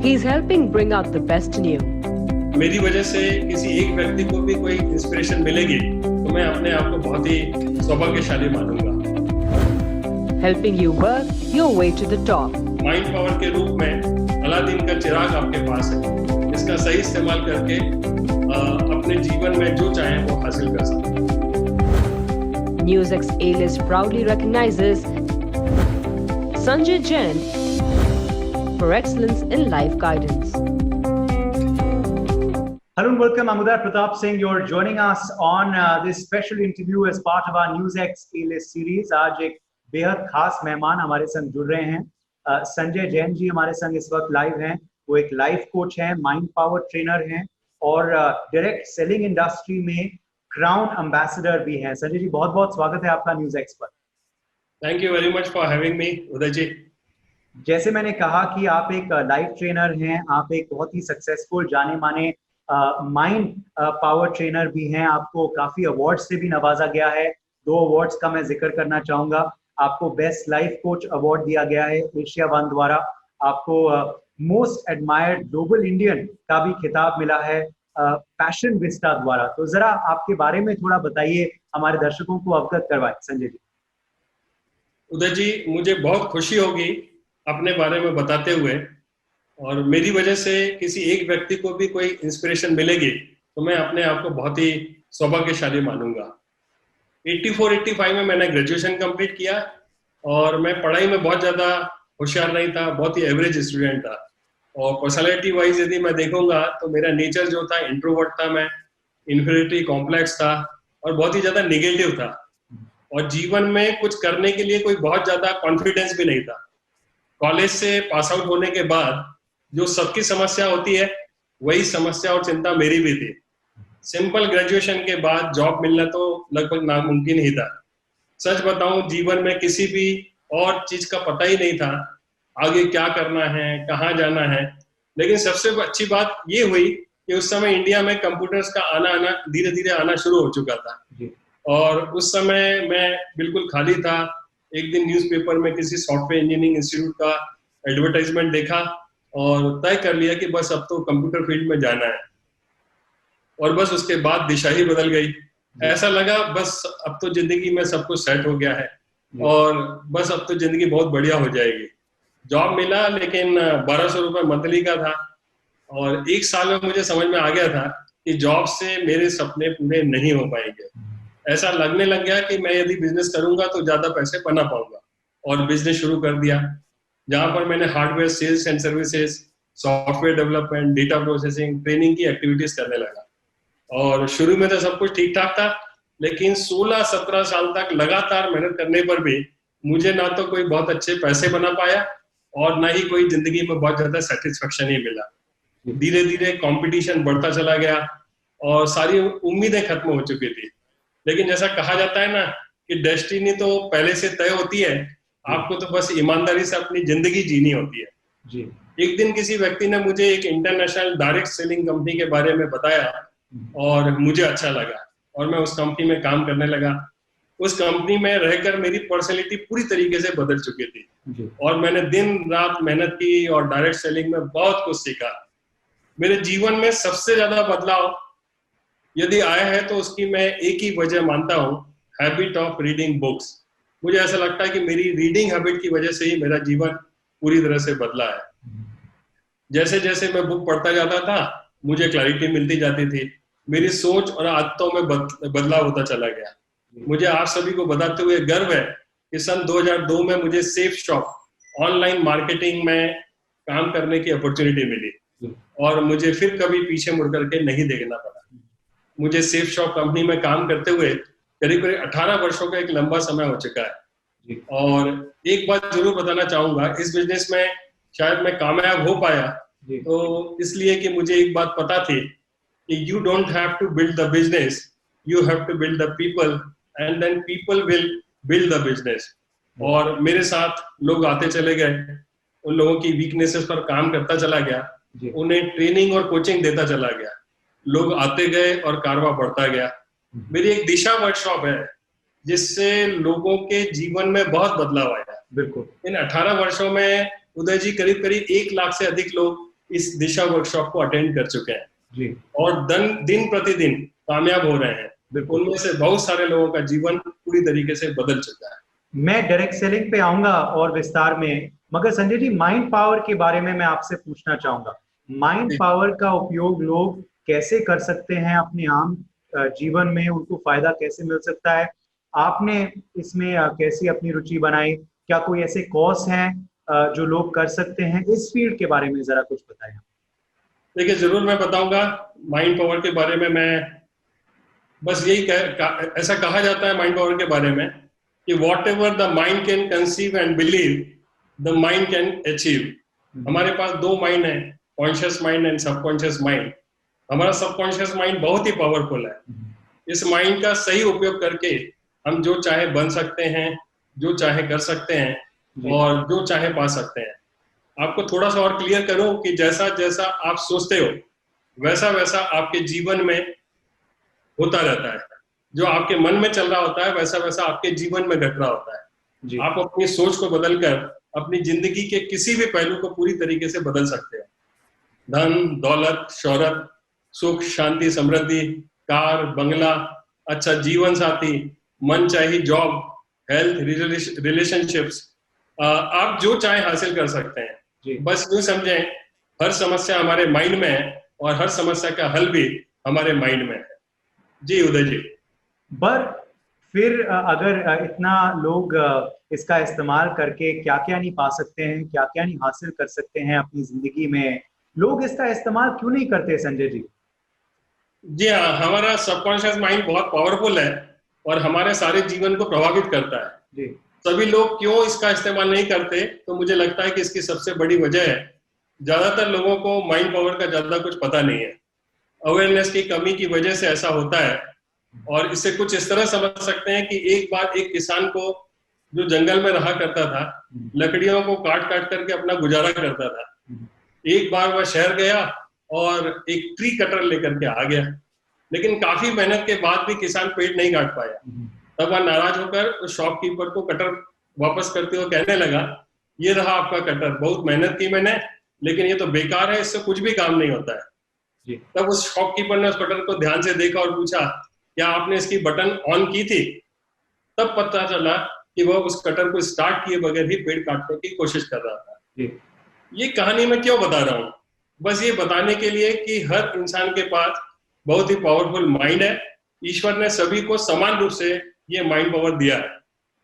He's helping bring out the best in you. मेरी वजह से किसी एक व्यक्ति को भी कोई इंस्पिरेशन मिलेगी तो मैं अपने आप को बहुत ही सौभाग्यशाली मानूंगा। Helping you work your way to the top. Mind power के रूप में अलादीन का चिराग आपके पास है, इसका सही इस्तेमाल करके अपने जीवन में जो चाहें वो हासिल कर सकते हैं। NewsX A-List proudly recognizes Sanjay Jain for excellence in life guidance. Hello and welcome. I'm Uday Pratap Singh. You're joining us on this special interview as part of our NewsX A-List series. आज एक बेहद खास मेहमान हमारे संग जुड़ रहे हैं। संजय जैन जी हमारे संग इस वक्त लाइव हैं। वो एक लाइफ कोच हैं, माइंड पावर ट्रेनर हैं और डायरेक्ट सेलिंग इंडस्ट्री में क्राउन एम्बेसडर भी हैं। संजय जी बहुत बहुत स्वागत है आपका NewsX पर। Thank you very much for having me Uday ji. जैसे मैंने कहा कि आप एक लाइफ ट्रेनर हैं, आप एक बहुत ही सक्सेसफुल जाने माने माइंड पावर ट्रेनर भी हैं। आपको काफी अवार्ड से भी नवाजा गया है। 2 अवार्ड्स का मैं जिक्र करना चाहूंगा। आपको बेस्ट लाइफ कोच अवार्ड दिया गया है एशिया वन द्वारा। आपको मोस्ट एडमायर्ड ग्लोबल इंडियन का भी खिताब मिला है पैशन विस्टा द्वारा। तो जरा आपके बारे में थोड़ा बताइए, हमारे दर्शकों को अवगत करवाएं संजय जी। उदय जी, मुझे बहुत खुशी होगी अपने बारे में बताते हुए, और मेरी वजह से किसी एक व्यक्ति को भी कोई इंस्पिरेशन मिलेगी तो मैं अपने आप को बहुत ही सौभाग्यशाली मानूंगा। 84-85 में मैंने ग्रेजुएशन कंप्लीट किया और मैं पढ़ाई में बहुत ज़्यादा होशियार नहीं था, बहुत ही एवरेज स्टूडेंट था। और पर्सनालिटी वाइज यदि मैं देखूंगा तो मेरा नेचर जो था इंट्रोवर्ट था, मैं इन्फीरियरिटी कॉम्प्लेक्स था और बहुत ही ज़्यादा निगेटिव था, और जीवन में कुछ करने के लिए कोई बहुत ज़्यादा कॉन्फिडेंस भी नहीं था। कॉलेज से पास आउट होने के बाद जो सबकी समस्या होती है वही समस्या और चिंता मेरी भी थी। सिंपल ग्रेजुएशन के बाद जॉब मिलना तो लगभग नामुमकिन ही था। सच बताऊं, जीवन में किसी भी और चीज का पता ही नहीं था आगे क्या करना है, कहाँ जाना है। लेकिन सबसे अच्छी बात ये हुई कि उस समय इंडिया में कंप्यूटर्स का आना धीरे धीरे आना शुरू हो चुका था, और उस समय मैं बिल्कुल खाली था। एक दिन न्यूज़पेपर में किसी सॉफ्टवेयर इंजीनियरिंग इंस्टीट्यूट का एडवर्टाइजमेंट देखा और तय कर लिया कि बस अब तो कंप्यूटर फील्ड में जाना है, और बस उसके बाद दिशा ही बदल गई। ऐसा लगा बस अब तो जिंदगी में सब कुछ सेट हो गया है और बस अब तो जिंदगी बहुत बढ़िया हो जाएगी। जॉब मिला, लेकिन 1200 रुपये मंथली का था, और 1 साल में मुझे समझ में आ गया था कि जॉब से मेरे सपने पूरे नहीं हो पाएंगे। ऐसा लगने लग गया कि मैं यदि बिजनेस करूंगा तो ज्यादा पैसे बना पाऊंगा, और बिजनेस शुरू कर दिया, जहां पर मैंने hardware sales and services, software development, data processing, training की एक्टिविटीज करने लगा। और शुरू में तो सब कुछ ठीक ठाक था, लेकिन 16-17 साल तक लगातार मेहनत करने पर भी मुझे ना तो कोई बहुत अच्छे पैसे बना पाया और ना ही कोई जिंदगी में बहुत ज्यादा सेटिस्फेक्शन ही मिला। धीरे धीरे कंपटीशन बढ़ता चला गया और सारी उम्मीदें खत्म हो चुकी थी। लेकिन जैसा कहा जाता है ना कि डेस्टिनी तो पहले से तय होती है, आपको तो बस ईमानदारी से अपनी जिंदगी जीनी होती है जी। एक दिन किसी व्यक्ति ने मुझे एक इंटरनेशनल डायरेक्ट सेलिंग कंपनी के बारे में बताया और मुझे अच्छा लगा, और मैं उस कंपनी में काम करने लगा। उस कंपनी में रहकर मेरी पर्सनैलिटी पूरी तरीके से बदल चुकी थी जी। और मैंने दिन रात मेहनत की और डायरेक्ट सेलिंग में बहुत कुछ सीखा। मेरे जीवन में सबसे ज्यादा बदलाव यदि आया है तो उसकी मैं एक ही वजह मानता हूँ, हैबिट ऑफ रीडिंग बुक्स। मुझे ऐसा लगता है कि मेरी रीडिंग हैबिट की वजह से ही मेरा जीवन पूरी तरह से बदला है। जैसे जैसे मैं बुक पढ़ता जाता था मुझे क्लैरिटी मिलती जाती थी, मेरी सोच और आदतों में बदलाव होता चला गया। मुझे आप सभी को बताते हुए गर्व है कि सन 2002 में मुझे सेफ शॉप ऑनलाइन मार्केटिंग में काम करने की अपॉर्चुनिटी मिली, और मुझे फिर कभी पीछे मुड़ करके नहीं देखना पड़ा। मुझे सेफ शॉप कंपनी में काम करते हुए करीब 18 वर्षों का एक लंबा समय हो चुका है। और एक बात जरूर बताना चाहूंगा, इस बिजनेस में शायद मैं कामयाब हो पाया तो इसलिए कि मुझे एक बात पता थी कि you don't have to build the business, you have to build the people, and then people will build the business. और मेरे साथ लोग आते चले गए, उन लोगों की वीकनेसेस पर काम करता चला गया, उन्हें ट्रेनिंग और कोचिंग देता चला गया। लोग आते गए और कारवां बढ़ता गया। मेरी एक दिशा वर्कशॉप है जिससे लोगों के जीवन में बहुत बदलाव आया। बिल्कुल इन 18 वर्षों में उदय जी करीब 1 लाख से अधिक लोग इस दिशा वर्कशॉप को अटेंड कर चुके हैं जी और दिन प्रतिदिन कामयाब हो रहे हैं। बिल्कुल। उनमें से बहुत सारे लोगों का जीवन पूरी तरीके से बदल चुका है। मैं डायरेक्ट सेलिंग पे आऊंगा और विस्तार में, मगर संजय जी माइंड पावर के बारे में मैं आपसे पूछना चाहूंगा। माइंड पावर का उपयोग लोग कैसे कर सकते हैं अपने आम जीवन में, उनको फायदा कैसे मिल सकता है? आपने इसमें कैसी अपनी रुचि बनाई? क्या कोई ऐसे कोर्स हैं जो लोग कर सकते हैं? इस फील्ड के बारे में जरा कुछ बताएं। देखिए, जरूर मैं बताऊंगा माइंड पावर के बारे में। मैं बस यही ऐसा कहा जाता है माइंड पावर के बारे में कि what ever the mind can conceive and believe the mind can achieve. हमारे पास दो माइंड है, conscious mind and subconscious mind. हमारा सबकॉन्शियस माइंड बहुत ही पावरफुल है। इस माइंड का सही उपयोग करके हम जो चाहे बन सकते हैं, जो चाहे कर सकते हैं और जो चाहे पा सकते हैं। आपको थोड़ा सा और क्लियर करूं कि जैसा जैसा आप सोचते हो वैसा वैसा आपके जीवन में होता रहता है। जो आपके मन में चल रहा होता है वैसा वैसा आपके जीवन में घट रहा होता है। आप अपनी सोच को बदलकर अपनी जिंदगी के किसी भी पहलू को पूरी तरीके से बदल सकते हो। धन, दौलत, शोहरत, सुख, शांति, समृद्धि, कार, बंगला, अच्छा जीवन साथी, मन चाही जॉब, हेल्थ, रिलेशनशिप्स, आप जो चाहे हासिल कर सकते हैं। बस यूं समझें, हर समस्या हमारे माइंड में है और हर समस्या का हल भी हमारे माइंड में है। जी उदय जी। पर फिर अगर इतना लोग इसका इस्तेमाल करके क्या क्या नहीं पा सकते हैं, क्या क्या नहीं हासिल कर सकते हैं अपनी जिंदगी में, लोग इसका इस्तेमाल क्यों नहीं करते संजय जी? जी हाँ, हमारा सबकॉन्शियस माइंड बहुत पावरफुल है और हमारे सारे जीवन को प्रभावित करता है। जी। सभी लोग क्यों इसका इस्तेमाल नहीं करते, तो मुझे लगता है कि इसकी सबसे बड़ी वजह है ज्यादातर लोगों को माइंड पावर का ज्यादा कुछ पता नहीं है। अवेयरनेस की कमी की वजह से ऐसा होता है। और इससे कुछ इस तरह समझ सकते हैं कि एक बार एक किसान को जो जंगल में रहा करता था, लकड़ियों को काट काट करके अपना गुजारा करता था, एक बार वह शहर गया और एक ट्री कटर लेकर के आ गया, लेकिन काफी मेहनत के बाद भी किसान पेड़ नहीं काट पाया। तब वह नाराज होकर उस शॉपकीपर को कटर वापस करते हुए कहने लगा, ये रहा आपका कटर, बहुत मेहनत की मैंने, लेकिन ये तो बेकार है, इससे कुछ भी काम नहीं होता है। तब उस शॉपकीपर ने उस कटर को ध्यान से देखा और पूछा, क्या आपने इसकी बटन ऑन की थी? तब पता चला कि वह उस कटर को स्टार्ट किए बगैर ही पेड़ काटने की कोशिश कर रहा था। ये कहानी मैं क्यों बता रहा हूँ? बस ये बताने के लिए कि हर इंसान के पास बहुत ही पावरफुल माइंड है। ईश्वर ने सभी को समान रूप से ये माइंड पावर दिया है,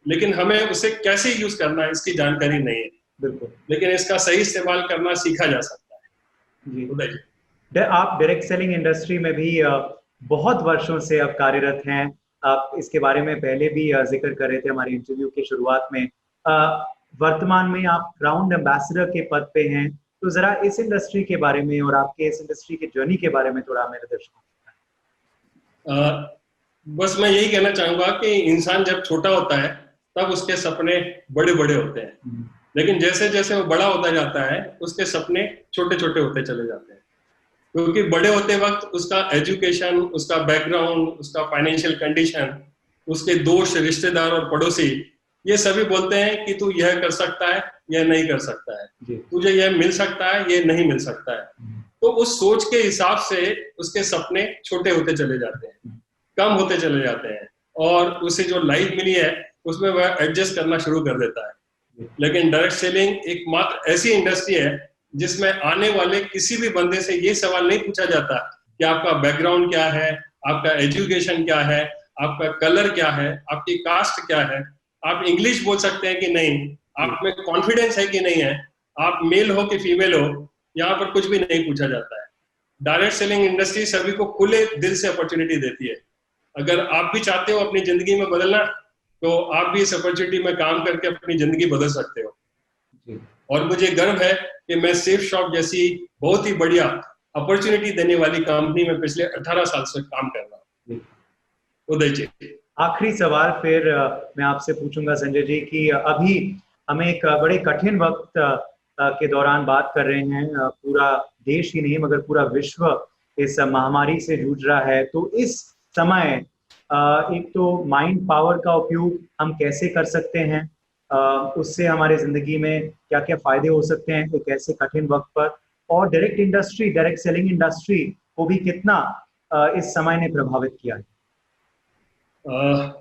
लेकिन हमें उसे कैसे यूज करना है इसकी जानकारी नहीं है। बिल्कुल, लेकिन इसका सही इस्तेमाल करना सीखा जा सकता है। जी। आप डायरेक्ट सेलिंग इंडस्ट्री में भी बहुत वर्षों से अब कार्यरत हैं। आप इसके बारे में पहले भी जिक्र कर रहे थे हमारे इंटरव्यू की शुरुआत में। वर्तमान में आप क्राउन एम्बेसडर के पद पे हैं, तो जरा इस इंडस्ट्री के बारे में और आपके इस इंडस्ट्री की जर्नी के बारे में थोड़ा मेरे दर्शकों को। बस मैं यही कहना चाहूंगा कि इंसान जब छोटा होता है तब उसके सपने बड़े बड़े होते हैं, लेकिन जैसे जैसे वो बड़ा होता जाता है उसके सपने छोटे छोटे होते चले जाते हैं, क्योंकि बड़े होते वक्त उसका एजुकेशन, उसका बैकग्राउंड, उसका फाइनेंशियल कंडीशन, उसके दोस्त, रिश्तेदार और पड़ोसी, ये सभी बोलते हैं कि तू यह कर सकता है, यह नहीं कर सकता है, तुझे यह मिल सकता है, यह नहीं मिल सकता है। तो उस सोच के हिसाब से उसके सपने छोटे होते चले जाते हैं, कम होते चले जाते हैं, और उसे जो लाइफ मिली है उसमें वह एडजस्ट करना शुरू कर देता है। लेकिन डायरेक्ट सेलिंग एकमात्र ऐसी इंडस्ट्री है जिसमें आने वाले किसी भी बंदे से ये सवाल नहीं पूछा जाता कि आपका बैकग्राउंड क्या है, आपका एजुकेशन क्या है, आपका कलर क्या है, आपकी कास्ट क्या है, आप इंग्लिश बोल सकते हैं कि नहीं, आप में कॉन्फिडेंस है कि नहीं है, आप मेल हो कि फीमेल हो, यहाँ पर कुछ भी नहीं पूछा जाता है। डायरेक्ट सेलिंग इंडस्ट्री सभी को खुले दिल से अपॉर्चुनिटी देती है। अगर आप भी चाहते हो अपनी जिंदगी में बदलना, तो आप भी इस अपॉर्चुनिटी में काम करके अपनी जिंदगी बदल सकते हो। और मुझे गर्व है कि मैं सेफ शॉप जैसी बहुत ही बढ़िया अपॉर्चुनिटी देने वाली कंपनी में पिछले 18 साल से काम कर रहा हूँ। उदय जी, आखिरी सवाल फिर मैं आपसे पूछूंगा संजय जी कि अभी हम एक बड़े कठिन वक्त के दौरान बात कर रहे हैं। पूरा देश ही नहीं मगर पूरा विश्व इस महामारी से जूझ रहा है। तो इस समय एक तो माइंड पावर का उपयोग हम कैसे कर सकते हैं, उससे हमारे जिंदगी में क्या क्या फायदे हो सकते हैं एक ऐसे कठिन वक्त पर, और डायरेक्ट सेलिंग इंडस्ट्री को भी कितना इस समय ने प्रभावित किया है?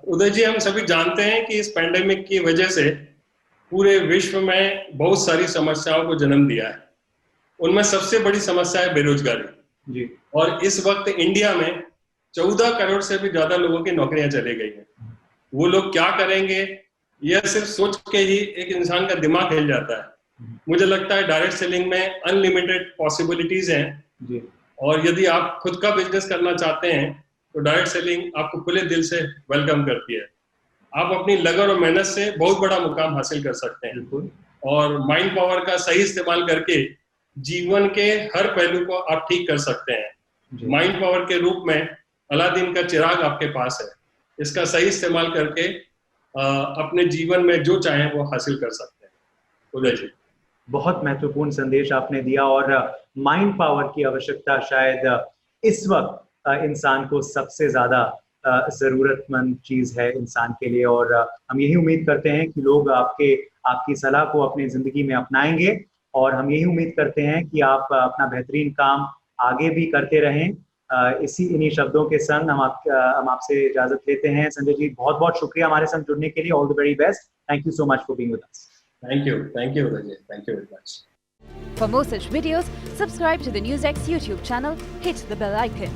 उदय जी, हम सभी जानते हैं कि इस पैंडेमिक की वजह से पूरे विश्व में बहुत सारी समस्याओं को जन्म दिया है। उनमें सबसे बड़ी समस्या है बेरोजगारी जी। और इस वक्त इंडिया में 14 करोड़ से भी ज्यादा लोगों की नौकरियां चली गई हैं। वो लोग क्या करेंगे, यह सिर्फ सोच के ही एक इंसान का दिमाग हिल जाता है। मुझे लगता है डायरेक्ट सेलिंग में अनलिमिटेड पॉसिबिलिटीज हैं जी। और यदि आप खुद का बिजनेस करना चाहते हैं तो डायरेक्ट सेलिंग आपको खुले दिल से वेलकम करती है। आप अपनी लगन और मेहनत से बहुत बड़ा मुकाम हासिल कर सकते हैं और माइंड पावर का सही इस्तेमाल करके जीवन के हर पहलू को आप ठीक कर सकते हैं। माइंड पावर के रूप में अलादीन का चिराग आपके पास है। इसका सही इस्तेमाल करके अपने जीवन में जो चाहें वो हासिल कर सकते हैं। उदय जी, बहुत महत्वपूर्ण संदेश आपने दिया और माइंड पावर की आवश्यकता शायद इस वक्त इंसान को सबसे ज्यादा जरूरतमंद चीज है इंसान के लिए, और हम यही उम्मीद करते हैं कि लोग आपकी सलाह को अपनी जिंदगी में अपनाएंगे और हम यही उम्मीद करते हैं कि आप अपना बेहतरीन काम आगे भी करते रहें। इन्हीं शब्दों के संग हम आपसे इजाजत लेते हैं। संजय जी, बहुत बहुत शुक्रिया हमारे संग जुड़ने के लिए। All the very best. Thank you so much for being with us. Thank you Uday ji, thank you very much. For more such videos, subscribe to the NewsX YouTube channel, hit the bell icon.